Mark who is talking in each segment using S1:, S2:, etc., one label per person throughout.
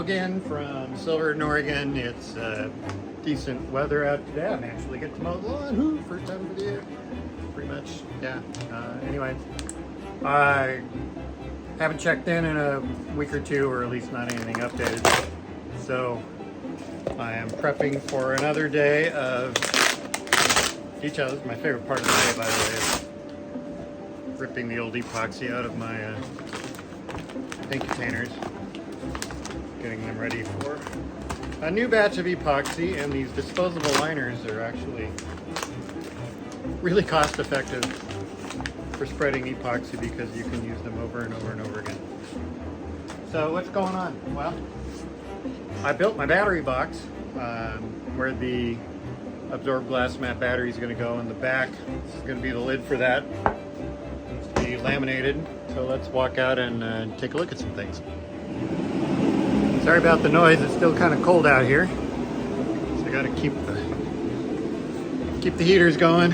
S1: again from Silverton, Oregon. It's decent weather out today. I'm actually getting to mow the lawn. Woo, first time of the year. Pretty much, yeah. Anyway, I haven't checked in a week or two, or at least not anything updated. So I am prepping for another day of detail. This is my favorite part of the day, by the way, is ripping the old epoxy out of my paint containers, getting them ready for a new batch of epoxy. And these disposable liners are actually really cost effective for spreading epoxy because you can use them over and over and over again. So what's going on? Well, I built my battery box where the absorbed glass mat battery is going to go in the back. This is going to be the lid for that. It needs to be laminated. So let's walk out and take a look at some things. Sorry about the noise. It's still kind of cold out here, so I got to keep the heaters going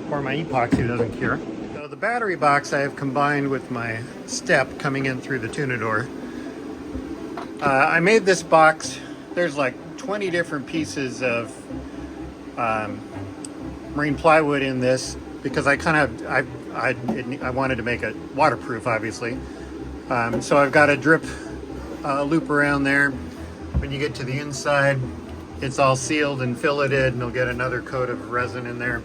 S1: or my epoxy doesn't cure. So the battery box I have combined with my step coming in through the tuna door. I made this box. There's like 20 different pieces of marine plywood in this because I wanted to make it waterproof, obviously. So I've got a drip loop around there. When you get to the inside, it's all sealed and filleted, and you'll get another coat of resin in there.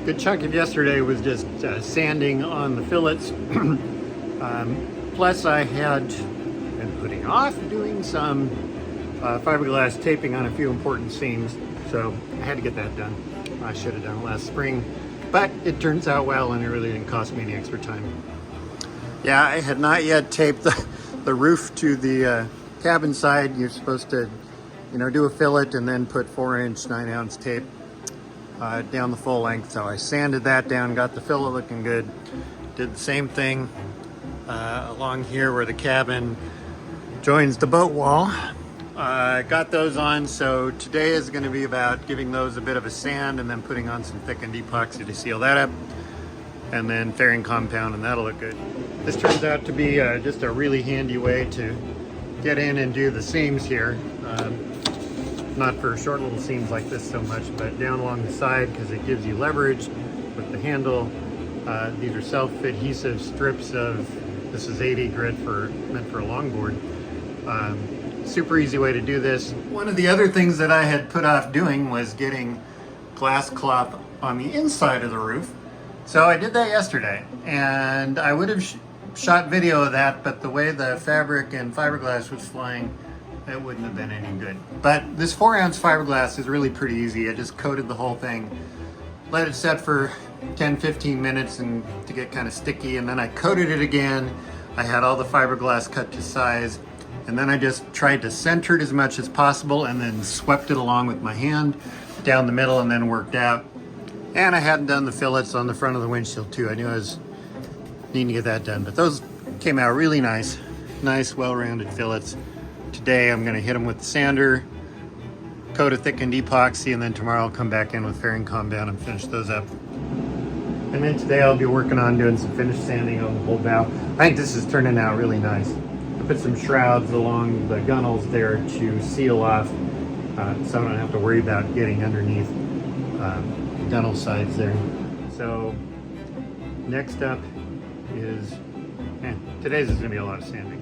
S1: Good chunk of yesterday was just sanding on the fillets. Plus I had been putting off doing some fiberglass taping on a few important seams, so I had to get that done. I should have done it last spring, but it turns out well and it really didn't cost me any extra time. Yeah, I had not yet taped the roof to the cabin side. You're supposed to, do a fillet and then put 4-inch 9-ounce tape down the full length. So I sanded that down, got the fillet looking good. Did the same thing along here where the cabin joins the boat wall. Got those on, so today is going to be about giving those a bit of a sand and then putting on some thickened epoxy to seal that up, and then fairing compound, and that'll look good. This turns out to be just a really handy way to get in and do the seams here. Not for short little seams like this so much, but down along the side because it gives you leverage with the handle. These are self-adhesive strips of, this is 80 grit meant for a longboard. Super easy way to do this. One of the other things that I had put off doing was getting glass cloth on the inside of the roof. So I did that yesterday, and I would have shot video of that, but the way the fabric and fiberglass was flying, it wouldn't have been any good. But this 4-ounce fiberglass is really pretty easy. I just coated the whole thing, let it set for 10-15 minutes and to get kind of sticky, and then I coated it again. I had all the fiberglass cut to size, and then I just tried to center it as much as possible and then swept it along with my hand down the middle and then worked out. And I hadn't done the fillets on the front of the windshield too. I knew I was needing to get that done, but those came out really nice. Nice, well-rounded fillets. Today I'm gonna hit them with the sander, coat a thickened epoxy, and then tomorrow I'll come back in with fairing compound and finish those up. And then today I'll be working on doing some finish sanding on the whole bow. I think this is turning out really nice. I put some shrouds along the gunnels there to seal off so I don't have to worry about getting underneath the gunnel sides there. So next up is, today's is gonna be a lot of sanding.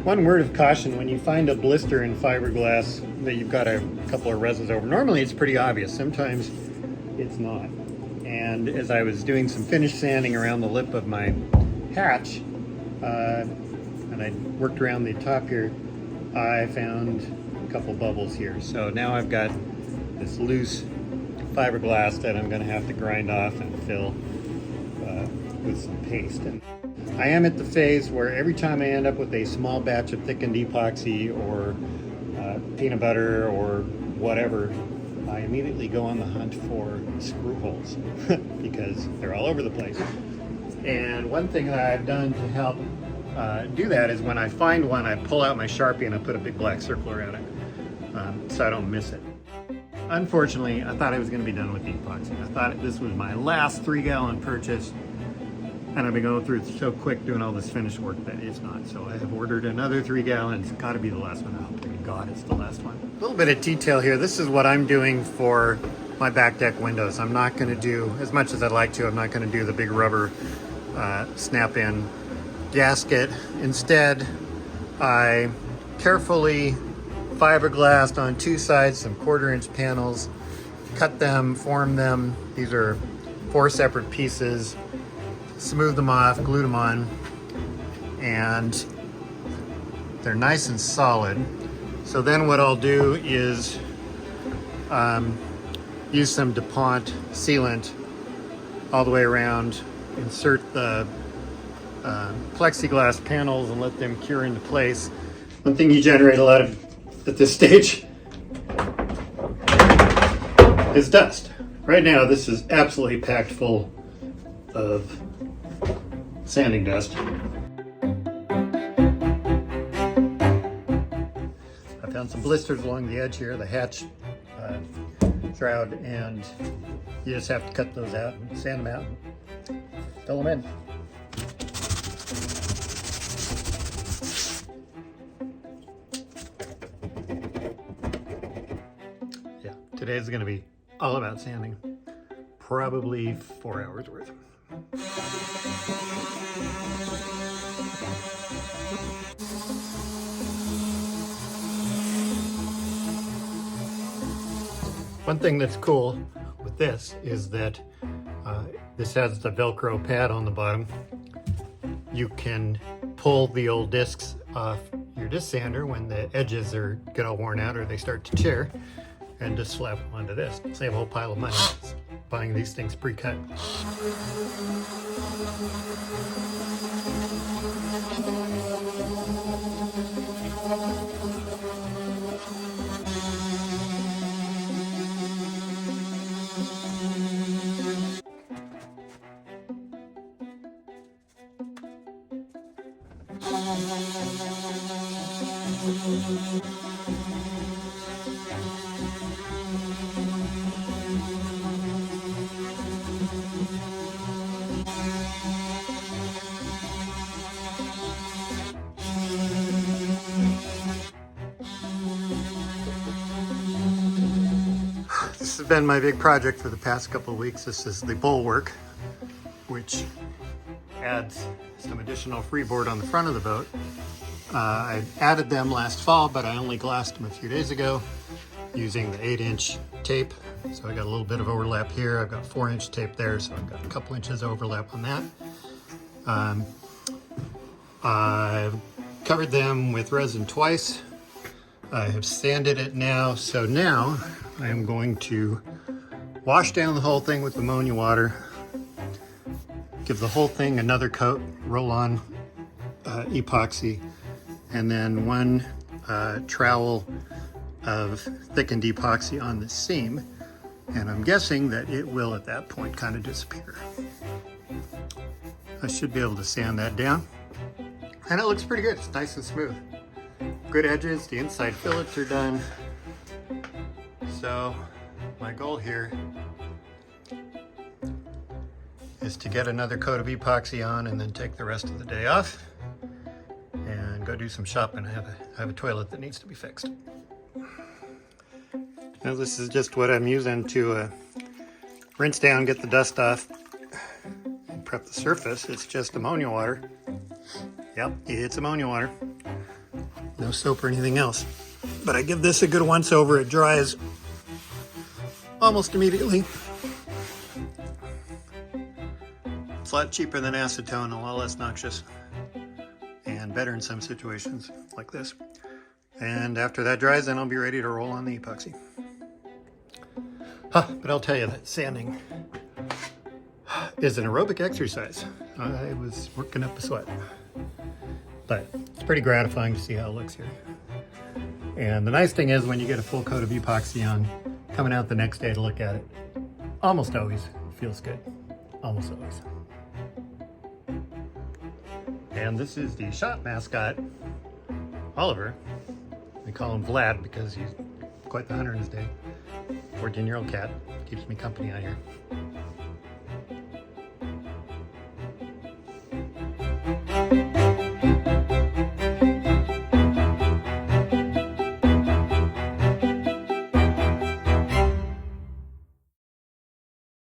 S1: One word of caution, when you find a blister in fiberglass that you've got a couple of resins over, normally it's pretty obvious, sometimes it's not. And as I was doing some finish sanding around the lip of my hatch, and I worked around the top here, I found a couple bubbles here. So now I've got this loose fiberglass that I'm gonna have to grind off and fill with some paste. And I am at the phase where every time I end up with a small batch of thickened epoxy or peanut butter or whatever, I immediately go on the hunt for screw holes because they're all over the place. And one thing that I've done to help do that is when I find one, I pull out my Sharpie and I put a big black circle around it so I don't miss it. Unfortunately, I thought I was going to be done with the epoxy. I thought this was my last 3-gallon purchase. And I've been going through it so quick doing all this finished work that it's not. So I have ordered another 3 gallons. Got to be the last one. I hope to God it's the last one. A little bit of detail here. This is what I'm doing for my back deck windows. I'm not going to do, as much as I'd like to, I'm not going to do the big rubber snap-in gasket. Instead, I carefully fiberglassed on 2 sides some 1/4-inch panels, cut them, formed them. These are 4 separate pieces. Smooth them off, glued them on, and they're nice and solid. So then what I'll do is use some DuPont sealant all the way around, insert the plexiglass panels and let them cure into place. One thing you generate a lot of at this stage is dust. Right now this is absolutely packed full of sanding dust. I found some blisters along the edge here, the hatch shroud, and you just have to cut those out and sand them out and fill them in. Yeah, today's going to be all about sanding. Probably 4 hours worth. One thing that's cool with this is that this has the Velcro pad on the bottom. You can pull the old discs off your disc sander when the edges get all worn out or they start to tear, and just slap them onto this. Save a whole pile of money buying these things pre-cut. This has been my big project for the past couple of weeks. This is the bulwark, which adds some additional freeboard on the front of the boat. I added them last fall, but I only glassed them a few days ago using the 8-inch tape. So I got a little bit of overlap here. I've got 4-inch tape there, so I've got a couple inches overlap on that. I've covered them with resin twice. I have sanded it now, so now I am going to wash down the whole thing with ammonia water, give the whole thing another coat, roll on epoxy, and then one trowel of thickened epoxy on the seam, and I'm guessing that it will at that point kind of disappear. I should be able to sand that down, and it looks pretty good. It's nice and smooth. Good edges, the inside fillets are done. So my goal here is to get another coat of epoxy on and then take the rest of the day off and go do some shopping. I have a toilet that needs to be fixed. Now this is just what I'm using to rinse down, get the dust off, and prep the surface. It's just ammonia water. Yep, it's ammonia water. No soap or anything else. But I give this a good once over. It dries almost immediately. It's a lot cheaper than acetone, a lot less noxious, and better in some situations like this. And after that dries, then I'll be ready to roll on the epoxy. But I'll tell you that sanding is an aerobic exercise. I was working up a sweat. But it's pretty gratifying to see how it looks here. And the nice thing is when you get a full coat of epoxy on, coming out the next day to look at it, almost always feels good. Almost always. And this is the shop mascot, Oliver. We call him Vlad because he's quite the hunter in his day. 14-year-old cat, keeps me company out here.